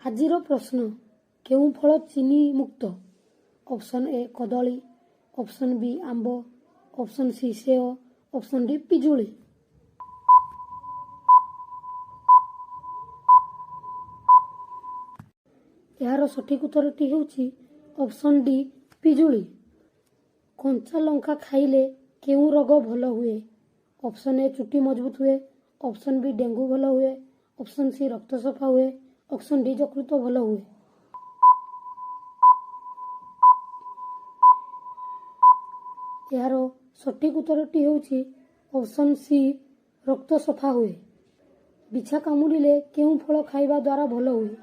ଆଜିର ପ୍ରଶ୍ନ, କେଉଁ ଫଳ ଚିନି ମୁକ୍ତ? ଅପସନ୍ ଏ କଦଳୀ, ଅପସନ୍ ବି ଆମ୍ବ, ଅପସନ୍ ସି ସେଓ, ଅପସନ୍ ଡି ପିଜୁଳି। ଏହାର ସଠିକ୍ ଉତ୍ତରଟି ହେଉଛି ଅପସନ୍ ଡି ପିଜୁଳି। କଞ୍ଚା ଲଙ୍କା ଖାଇଲେ କେଉଁ ରୋଗ ଭଲ ହୁଏ? ଅପସନ୍ ଏ ଚୁଟି ମଜବୁତ ହୁଏ, ଅପସନ୍ ବି ଡେଙ୍ଗୁ ଭଲ ହୁଏ, ଅପସନ୍ ସି ରକ୍ତ ସଫା ହୁଏ, ଅପସନ୍ ଡି ଯକୃତ ଭଲ ହୁଏ। ଏହାର ସଠିକ୍ ଉତ୍ତରଟି ହେଉଛି ଅପସନ୍ ସି ରକ୍ତ ସଫା ହୁଏ। ବିଛା କାମୁଡ଼ିଲେ କେଉଁ ଫଳ ଖାଇବା ଦ୍ୱାରା ଭଲ ହୁଏ?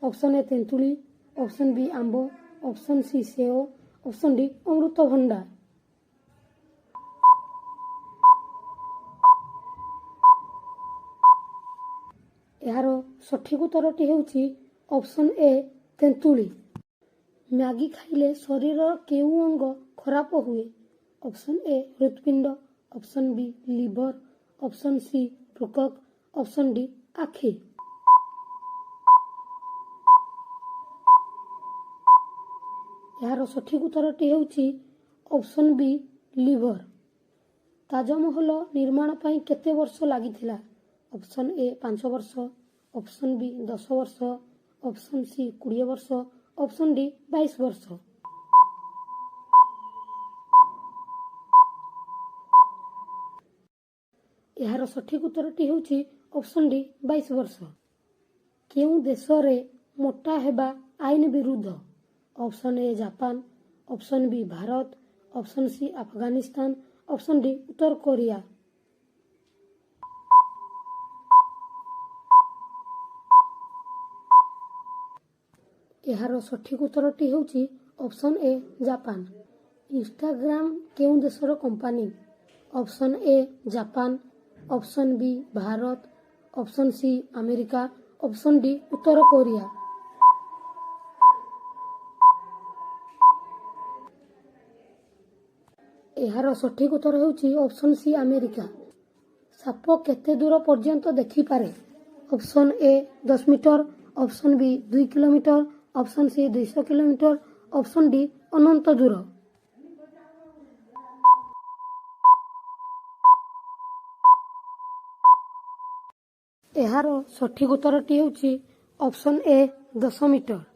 ଅପସନ୍ ଏ ତେନ୍ତୁଳି, ଅପସନ୍ ବି ଆମ୍ବ, ଅପସନ୍ ସି ସେଓ, ଅପସନ୍ ଡି ଅମୃତଭଣ୍ଡା। ଏହାର ସଠିକ୍ ଉତ୍ତରଟି ହେଉଛି ଅପସନ୍ ଏ ତେନ୍ତୁଳି। ମ୍ୟାଗି ଖାଇଲେ ଶରୀରର କେଉଁ ଅଙ୍ଗ ଖରାପ ହୁଏ? ଅପସନ୍ ଏ ହୃତ୍ପିଣ୍ଡ, option B liver, option C ବୃକକ୍, ଅପସନ୍ ଡି ଆଖି। ଏହାର ସଠିକ୍ ଉତ୍ତରଟି ହେଉଛି ଅପସନ୍ ବି ଲିଭର। ତାଜମହଲ ନିର୍ମାଣ ପାଇଁ କେତେ ବର୍ଷ ଲାଗିଥିଲା? ଅପସନ୍ ଏ 5 ବର୍ଷ, ଅପସନ୍ ବି 10 ବର୍ଷ, ଅପସନ୍ ସି 20 ବର୍ଷ, ଅପସନ୍ ଡି 22 ବର୍ଷ। ଏହାର ସଠିକ୍ ଉତ୍ତରଟି ହେଉଛି ଅପସନ୍ ଡି 22 ବର୍ଷ। କେଉଁ ଦେଶରେ ମୋଟା ହେବା ଆଇନ ବିରୁଦ୍ଧ? Option A Japan, option B Bharat, option C Afghanistan, option D ଉତ୍ତର କୋରିଆ। ଏହାର ସଠିକ୍ ଉତ୍ତରଟି ହେଉଛି ଅପସନ୍ ଏ ଜାପାନ। ଇନଷ୍ଟାଗ୍ରାମ କେଉଁ ଦେଶର company? Option A Japan, option B Bharat, option C America, option D ଉତ୍ତର କୋରିଆ। ଏହାର ସଠିକ୍ ଉତ୍ତର ହେଉଛି ଅପସନ୍ ସି ଆମେରିକା। ସାପ କେତେ ଦୂର ପର୍ଯ୍ୟନ୍ତ ଦେଖିପାରେ? Option A 10 metre, option B 2 kilometre, option C 200 kilometre, option D ଅନନ୍ତ ଦୂର। ଏହାର ସଠିକ୍ ଉତ୍ତରଟି ହେଉଛି ଅପସନ୍ ଏ 10 ମିଟର।